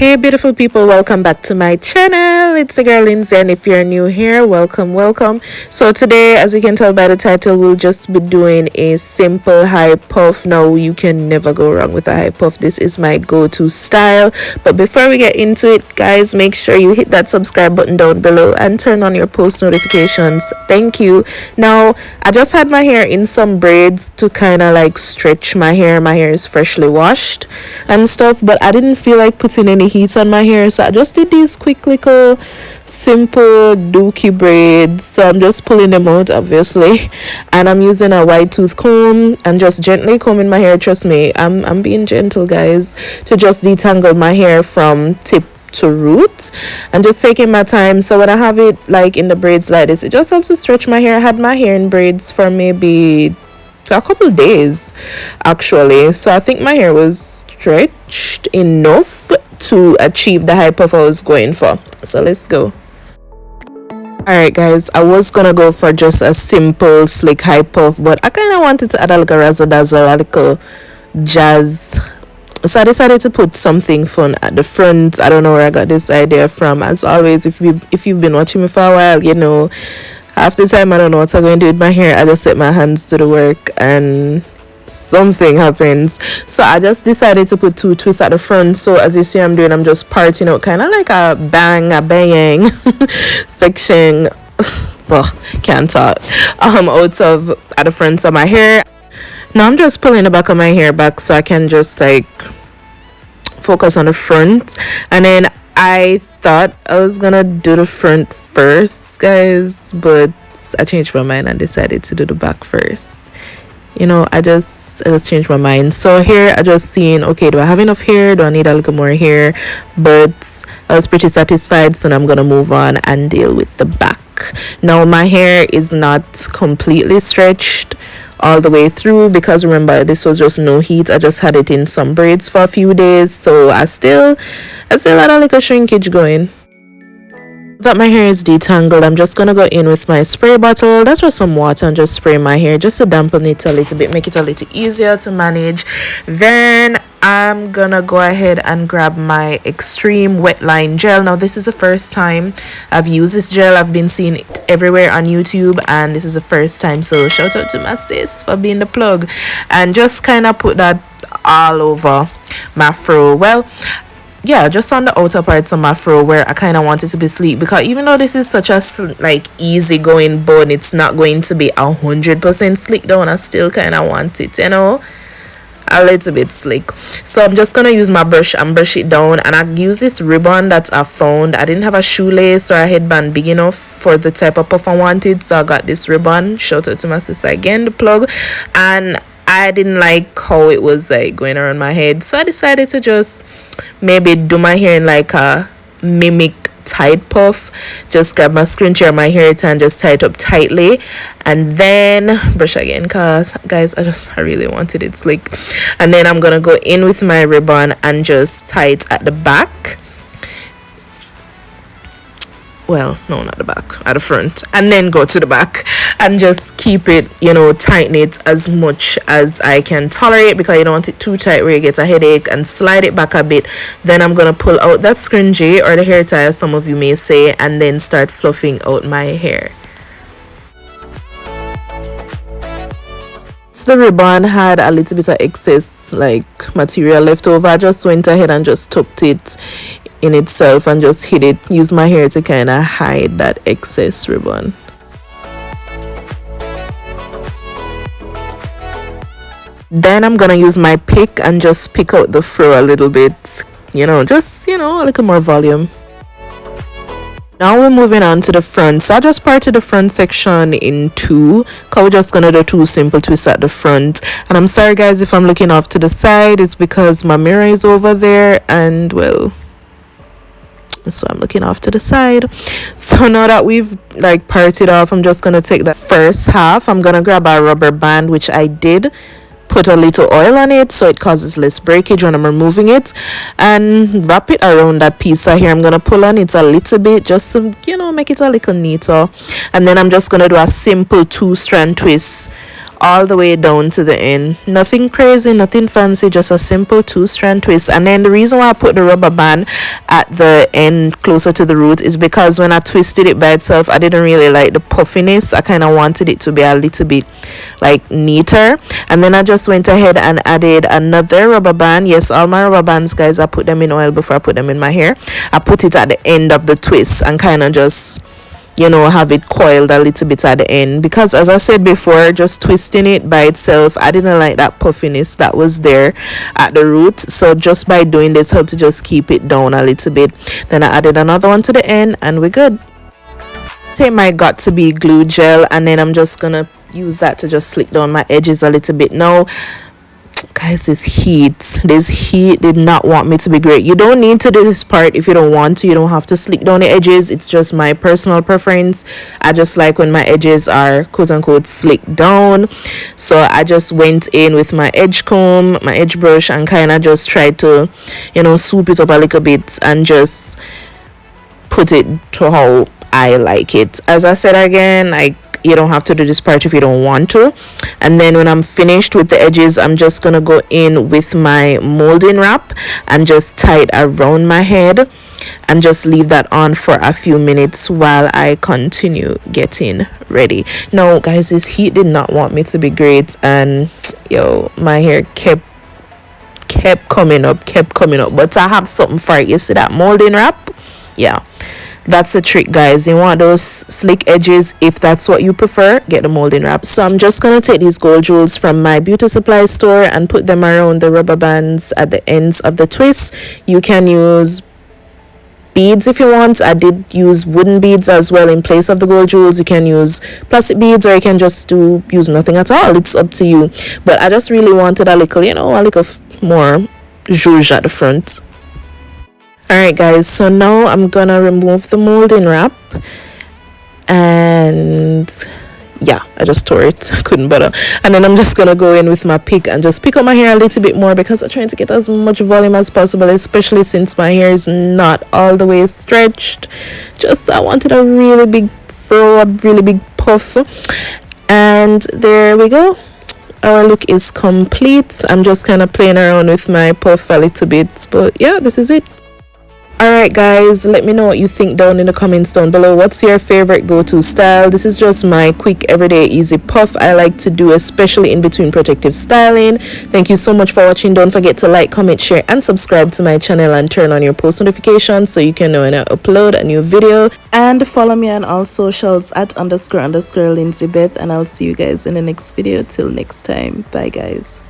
Hey beautiful people, welcome back to my channel. It's the girl Lindsey, and if you're new here, welcome. So today, as you can tell by the title, we'll just be doing a simple high puff. Now you can never go wrong with a high puff. This is my go-to style. But before we get into it, guys, make sure you hit that subscribe button down below and turn on your post notifications. Thank you. Now I just had my hair in some braids to kind of like stretch my hair. My hair is freshly washed and stuff, but I didn't feel like putting any heat on my hair, so I just did these quick little simple dookie braids. So I'm just pulling them out, obviously, and I'm using a wide tooth comb and just gently combing my hair. Trust me, I'm being gentle, guys, to just detangle my hair from tip to root and just taking my time. So when I have it like in the braids like this, it just helps to stretch my hair. I had my hair in braids for maybe a couple days actually, so I think my hair was stretched enough to achieve the high puff I was going for. So let's go. Alright guys, I was gonna go for just a simple slick high puff, but I kind of wanted to add a little razzle dazzle, a little jazz, so I decided to put something fun at the front. I don't know where I got this idea from. As always, if you've been watching me for a while, you know, half the time I don't know what I'm going to do with my hair. I just set my hands to the work and something happens. So I just decided to put two twists at the front. So as you see I'm just parting out kind of like a bang section. Ugh, can't talk. Out of at the front of my hair. Now I'm just pulling the back of my hair back so I can just like focus on the front. And then I thought I was gonna do the front first, guys, but I changed my mind and decided to do the back first. You know, I just changed my mind. So here I just seen, okay, do I have enough hair? Do I need a little more hair? But I was pretty satisfied, so now I'm gonna move on and deal with the back. Now my hair is not completely stretched all the way through because remember, this was just no heat. I just had it in some braids for a few days, so I still had a little shrinkage going. That my hair is detangled, I'm just gonna go in with my spray bottle. That's just some water and just spray my hair just to dampen it a little bit, make it a little easier to manage. Then I'm gonna go ahead and grab my extreme wet line gel. Now this is the first time I've used this gel. I've been seeing it everywhere on YouTube and this is the first time, so shout out to my sis for being the plug. And just kind of put that all over my fro. Well, yeah, just on the outer parts of my fro where I kind of want it to be sleek, because even though this is such a like easy going bun, it's not going to be 100% sleek down. I still kind of want it, you know, a little bit sleek. So I'm just gonna use my brush and brush it down, and I use this ribbon that I found. I didn't have a shoelace or a headband big enough for the type of puff I wanted, so I got this ribbon. Shout out to my sister again, the plug. And I didn't like how it was like going around my head, so I decided to just maybe do my hair in like a mimic tight puff. Just grab my scrunchie or my hair tie and just tie it up tightly, and then brush again, cause guys, I really wanted it slick. And then I'm gonna go in with my ribbon and just tie it at the back. Well, no, not the back, at the front, and then go to the back and just keep it, you know, tighten it as much as I can tolerate, because you don't want it too tight where you get a headache, and slide it back a bit. Then I'm gonna pull out that scrunchie or the hair tie, as some of you may say, and then start fluffing out my hair. So the ribbon had a little bit of excess like material left over. I just went ahead and just tucked it in itself and just hid it, use my hair to kind of hide that excess ribbon. Then I'm gonna use my pick and just pick out the fro a little bit, you know, just, you know, a little more volume. Now we're moving on to the front. So I just parted the front section in two, because we're just gonna do two simple twists at the front. And I'm sorry guys if I'm looking off to the side, it's because my mirror is over there, and well, so I'm looking off to the side. So now that we've like parted off, I'm just gonna take the first half. I'm gonna grab a rubber band, which I did put a little oil on it so it causes less breakage when I'm removing it, and wrap it around that piece. So here I'm gonna pull on it a little bit just to, you know, make it a little neater. And then I'm just gonna do a simple 2-strand twist all the way down to the end. Nothing crazy, nothing fancy, just a simple 2-strand twist. And then the reason why I put the rubber band at the end closer to the root is because when I twisted it by itself, I didn't really like the puffiness. I kind of wanted it to be a little bit like neater. And then I just went ahead and added another rubber band. Yes, all my rubber bands, guys, I put them in oil before I put them in my hair. I put it at the end of the twist and kind of just, you know, have it coiled a little bit at the end, because as I said before, just twisting it by itself, I didn't like that puffiness that was there at the root. So just by doing this helped to just keep it down a little bit. Then I added another one to the end and we're good. Take my got to be glue gel and then I'm just gonna use that to just slick down my edges a little bit. Now guys, this heat did not want me to be great. You don't need to do this part if you don't want to. You don't have to slick down the edges. It's just my personal preference. I just like when my edges are quote unquote slicked down. So I just went in with my edge comb, my edge brush, and kind of just tried to, you know, swoop it up a little bit and just put it to how I like it. As I said again, like, you don't have to do this part if you don't want to. And then when I'm finished with the edges, I'm just gonna go in with my molding wrap and just tie it around my head and just leave that on for a few minutes while I continue getting ready. Now guys, this heat did not want me to be great, and yo, my hair kept coming up, but I have something for it. You see that molding wrap? Yeah, that's the trick, guys. You want those slick edges. If that's what you prefer, get the molding wrap. So I'm just gonna take these gold jewels from my beauty supply store and put them around the rubber bands at the ends of the twist. You can use beads if you want. I did use wooden beads as well in place of the gold jewels. You can use plastic beads or you can just use nothing at all. It's up to you, but I just really wanted a little, you know, a little more zhuzh at the front. Alright guys, so now I'm gonna remove the molding wrap, and yeah, I just tore it. I couldn't bother. And then I'm just gonna go in with my pick and just pick up my hair a little bit more, because I'm trying to get as much volume as possible, especially since my hair is not all the way stretched. Just I wanted a really big fro, a really big puff, and there we go. Our look is complete. I'm just kind of playing around with my puff a little bit, but yeah, this is it. Alright guys, let me know what you think down in the comments down below. What's your favorite go-to style? This is just my quick everyday easy puff I like to do, especially in between protective styling. Thank you so much for watching. Don't forget to like, comment, share and subscribe to my channel and turn on your post notifications so you can know when I upload a new video. And follow me on all socials at __Lindsey Beth, and I'll see you guys in the next video. Till next time, bye guys.